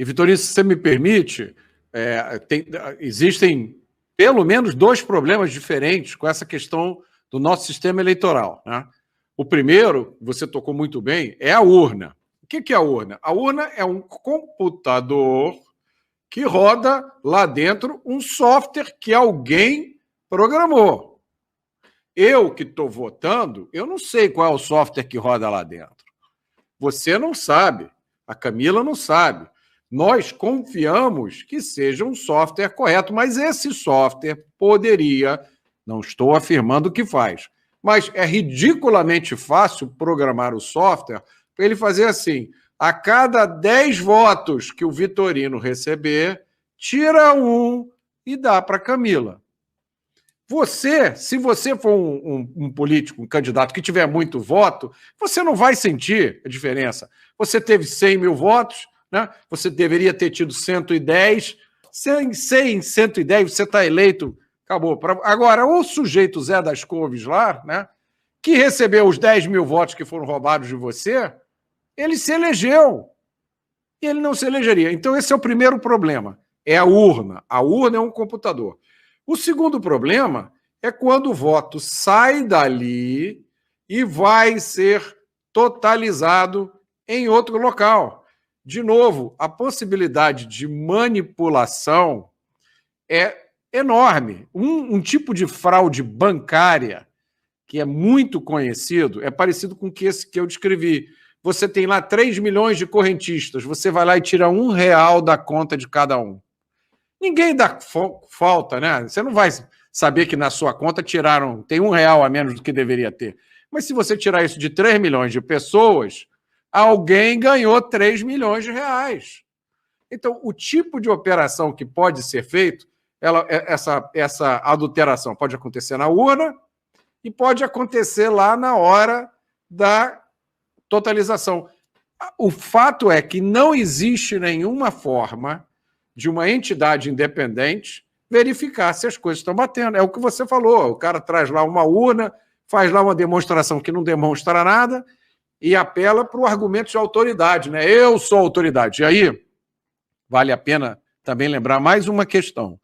E, Vitorino, se você me permite, existem pelo menos dois problemas diferentes com essa questão do nosso sistema eleitoral, né? O primeiro, você tocou muito bem, é a urna. O que é a urna? A urna é um computador que roda lá dentro um software que alguém programou. Eu que estou votando, eu não sei qual é o software que roda lá dentro. Você não sabe, a Camila não sabe. Nós confiamos que seja um software correto, mas esse software poderia, não estou afirmando que faz, mas é ridiculamente fácil programar o software para ele fazer assim: a cada 10 votos que o Vitorino receber, tira um e dá para a Camila. Você, se você for um político, um candidato que tiver muito voto, você não vai sentir a diferença. Você teve 100 mil votos, né? Você deveria ter tido 110, 100, 110, você está eleito, acabou. Agora, o sujeito Zé das Couves lá, né, que recebeu os 10 mil votos que foram roubados de você, ele se elegeu. E ele não se elegeria. Então, esse é o primeiro problema. É a urna. A urna é um computador. O segundo problema é quando o voto sai dali e vai ser totalizado em outro local. De novo, a possibilidade de manipulação é enorme. Um tipo de fraude bancária que é muito conhecido é parecido com esse que eu descrevi. Você tem lá 3 milhões de correntistas, você vai lá e tira R$1 da conta de cada um. Ninguém dá falta, né? Você não vai saber que na sua conta tem R$1 a menos do que deveria ter. Mas se você tirar isso de 3 milhões de pessoas, alguém ganhou 3 milhões de reais. Então, o tipo de operação que pode ser feito, essa adulteração pode acontecer na urna e pode acontecer lá na hora da totalização. O fato é que não existe nenhuma forma de uma entidade independente verificar se as coisas estão batendo. É o que você falou, o cara traz lá uma urna, faz lá uma demonstração que não demonstra nada e apela para o argumento de autoridade, né? Eu sou autoridade. E aí, vale a pena também lembrar mais uma questão.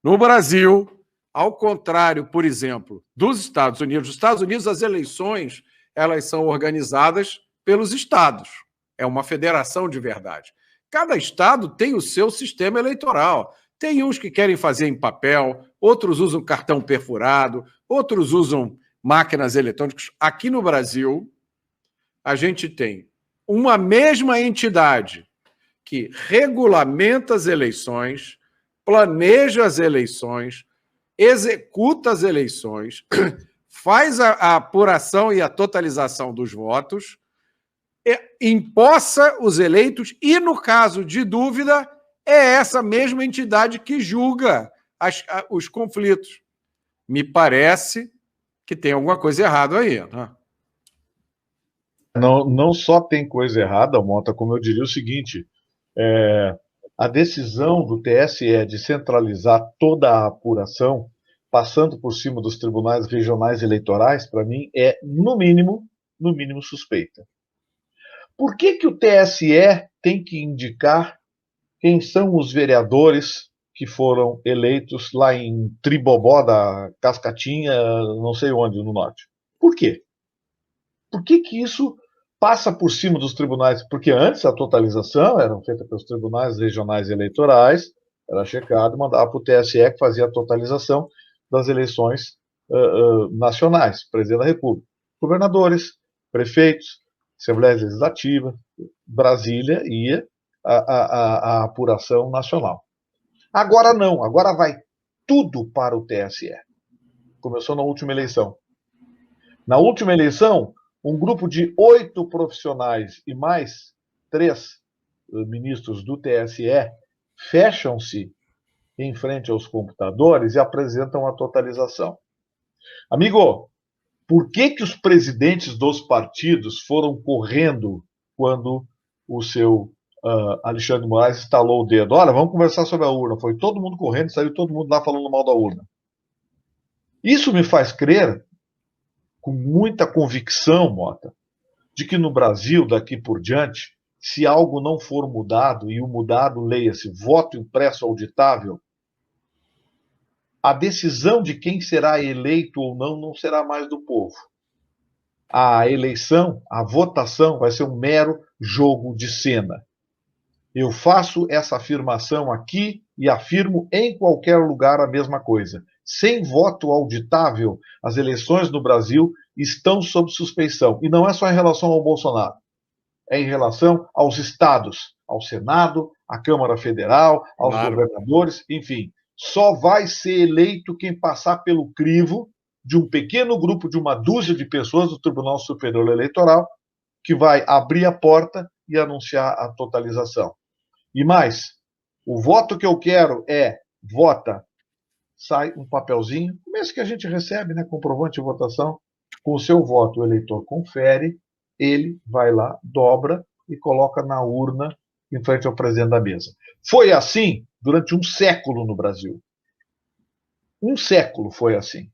No Brasil, ao contrário, por exemplo, dos Estados Unidos, as eleições elas são organizadas pelos estados. É uma federação de verdade. Cada estado tem o seu sistema eleitoral. Tem uns que querem fazer em papel, outros usam cartão perfurado, outros usam máquinas eletrônicas. Aqui no Brasil, a gente tem uma mesma entidade que regulamenta as eleições, planeja as eleições, executa as eleições, faz a apuração e a totalização dos votos, empossa os eleitos e, no caso de dúvida, é essa mesma entidade que julga os conflitos. Me parece que tem alguma coisa errada aí, né? Não só tem coisa errada, Mota, como eu diria o seguinte, a decisão do TSE de centralizar toda a apuração, passando por cima dos tribunais regionais eleitorais, para mim é, no mínimo, suspeita. Por que o TSE tem que indicar quem são os vereadores que foram eleitos lá em Tribobó da Cascatinha, não sei onde, no norte? Por quê? Por que isso passa por cima dos tribunais? Porque antes a totalização era feita pelos tribunais regionais eleitorais, era checado e mandava para o TSE, que fazia a totalização das eleições nacionais, presidente da República. Governadores, prefeitos, Assembleia Legislativa, Brasília ia a apuração nacional. Agora não, agora vai tudo para o TSE. Começou na última eleição. Na última eleição, um grupo de 8 profissionais e mais 3 ministros do TSE fecham-se em frente aos computadores e apresentam a totalização. Amigo, por que os presidentes dos partidos foram correndo quando o seu Alexandre de Moraes estalou o dedo? Olha, vamos conversar sobre a urna. Foi todo mundo correndo, saiu todo mundo lá falando mal da urna. Isso me faz crer, com muita convicção, Mota, de que no Brasil, daqui por diante, se algo não for mudado, e o mudado, leia-se, voto impresso auditável, a decisão de quem será eleito ou não será mais do povo. A eleição, a votação, vai ser um mero jogo de cena. Eu faço essa afirmação aqui e afirmo em qualquer lugar a mesma coisa. Sem voto auditável, as eleições no Brasil estão sob suspeição. E não é só em relação ao Bolsonaro. É em relação aos estados, ao Senado, à Câmara Federal, aos governadores, enfim. Só vai ser eleito quem passar pelo crivo de um pequeno grupo, de uma dúzia de pessoas do Tribunal Superior Eleitoral, que vai abrir a porta e anunciar a totalização. E mais, o voto que eu quero é vota, sai um papelzinho, mesmo que a gente recebe, né, comprovante de votação, com o seu voto o eleitor confere, ele vai lá, dobra e coloca na urna em frente ao presidente da mesa. Foi assim durante um século no Brasil. Um século foi assim.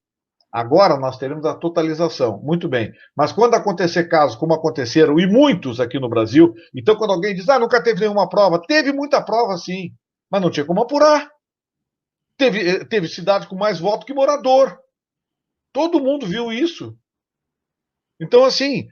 Agora nós teremos a totalização. Muito bem. Mas quando acontecer casos como aconteceram, e muitos aqui no Brasil, então quando alguém diz, nunca teve nenhuma prova, teve muita prova sim, mas não tinha como apurar. Teve cidade com mais voto que morador. Todo mundo viu isso. Então, assim,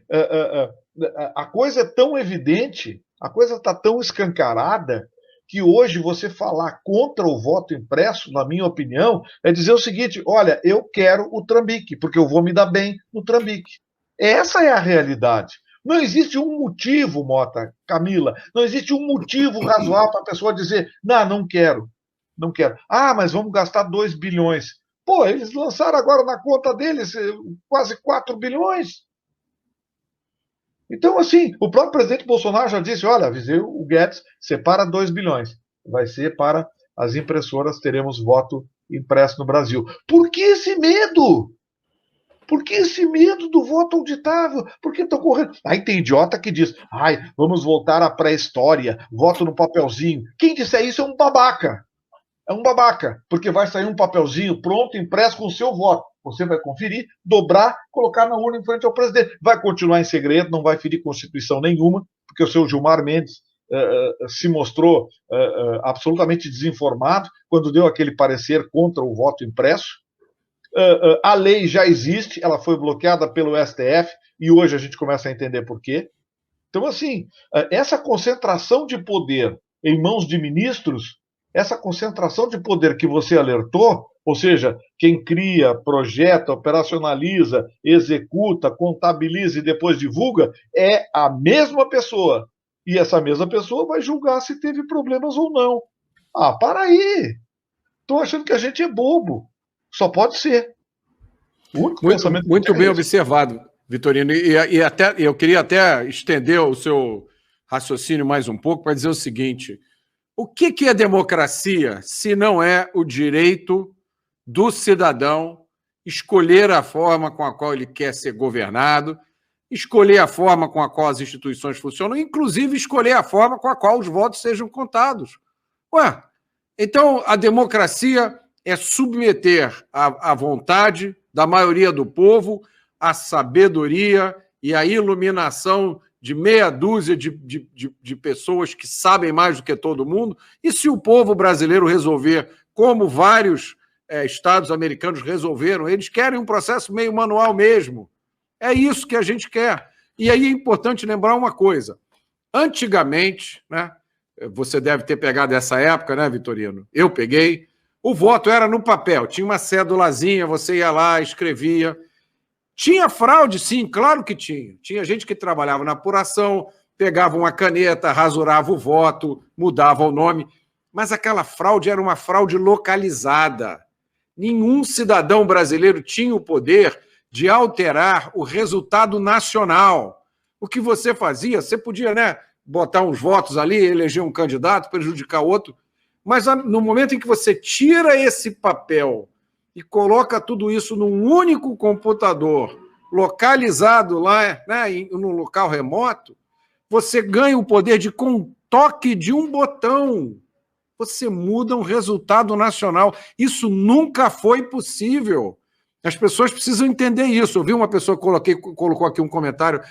a coisa é tão evidente, a coisa está tão escancarada, que hoje você falar contra o voto impresso, na minha opinião, é dizer o seguinte, olha, eu quero o trambique, porque eu vou me dar bem no trambique. Essa é a realidade. Não existe um motivo, Mota, Camila, não existe um motivo razoável para a pessoa dizer, não quero, não quero. Mas vamos gastar 2 bilhões. Pô, eles lançaram agora na conta deles quase 4 bilhões. Então, assim, o próprio presidente Bolsonaro já disse, olha, avisei o Guedes, separa 2 bilhões. Vai ser para as impressoras, teremos voto impresso no Brasil. Por que esse medo? Por que esse medo do voto auditável? Por que estão correndo? Aí tem idiota que diz, vamos voltar à pré-história, voto no papelzinho. Quem disser isso é um babaca. É um babaca, porque vai sair um papelzinho pronto, impresso com o seu voto. Você vai conferir, dobrar, colocar na urna em frente ao presidente. Vai continuar em segredo, não vai ferir Constituição nenhuma, porque o seu Gilmar Mendes se mostrou absolutamente desinformado quando deu aquele parecer contra o voto impresso. A lei já existe, ela foi bloqueada pelo STF, e hoje a gente começa a entender por quê. Então, assim, essa concentração de poder em mãos de ministros, essa concentração de poder que você alertou, ou seja, quem cria, projeta, operacionaliza, executa, contabiliza e depois divulga, é a mesma pessoa. E essa mesma pessoa vai julgar se teve problemas ou não. Para aí! Estou achando que a gente é bobo. Só pode ser. Muito bem observado, Vitorino. E até, eu queria até estender o seu raciocínio mais um pouco para dizer o seguinte: o que é democracia se não é o direito do cidadão escolher a forma com a qual ele quer ser governado, escolher a forma com a qual as instituições funcionam, inclusive escolher a forma com a qual os votos sejam contados? Então a democracia é submeter à vontade da maioria do povo a sabedoria e a iluminação de meia dúzia de pessoas que sabem mais do que todo mundo, e se o povo brasileiro resolver, como vários estados americanos resolveram, eles querem um processo meio manual mesmo. É isso que a gente quer. E aí é importante lembrar uma coisa. Antigamente, né, você deve ter pegado essa época, né, Vitorino? Eu peguei. O voto era no papel, tinha uma cédulazinha, você ia lá, escrevia. Tinha fraude, sim, claro que tinha. Tinha gente que trabalhava na apuração, pegava uma caneta, rasurava o voto, mudava o nome. Mas aquela fraude era uma fraude localizada. Nenhum cidadão brasileiro tinha o poder de alterar o resultado nacional. O que você fazia, você podia, né, botar uns votos ali, eleger um candidato, prejudicar outro, mas no momento em que você tira esse papel e coloca tudo isso num único computador, localizado lá, né, num local remoto, você ganha o poder de, com um toque de um botão, você muda um resultado nacional. Isso nunca foi possível. As pessoas precisam entender isso. Eu vi uma pessoa que colocou aqui um comentário: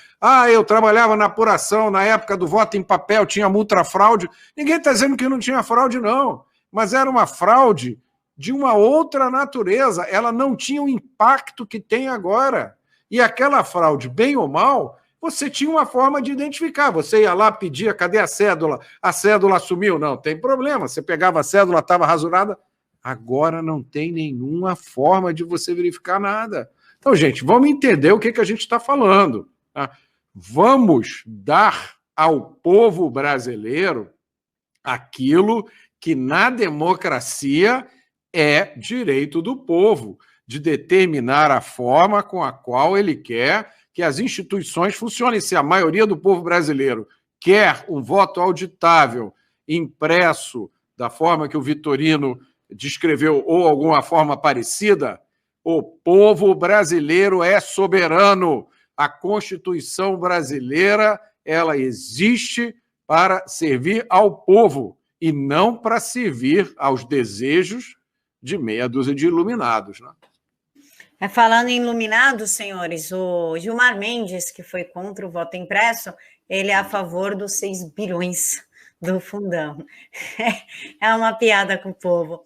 eu trabalhava na apuração, na época do voto em papel, tinha multifraude. Ninguém está dizendo que não tinha fraude, não. Mas era uma fraude de uma outra natureza. Ela não tinha o impacto que tem agora. E aquela fraude, bem ou mal, você tinha uma forma de identificar. Você ia lá, pedia, cadê a cédula sumiu. Não, tem problema. Você pegava a cédula, estava rasurada. Agora não tem nenhuma forma de você verificar nada. Então, gente, vamos entender o que a gente está falando. Tá? Vamos dar ao povo brasileiro aquilo que na democracia é direito do povo, de determinar a forma com a qual ele quer que as instituições funcionem. Se a maioria do povo brasileiro quer um voto auditável, impresso, da forma que o Vitorino descreveu, ou alguma forma parecida, o povo brasileiro é soberano. A Constituição brasileira, ela existe para servir ao povo e não para servir aos desejos de meia dúzia de iluminados, né? Falando em iluminados, senhores, o Gilmar Mendes, que foi contra o voto impresso, ele é a favor dos 6 bilhões do fundão. É uma piada com o povo.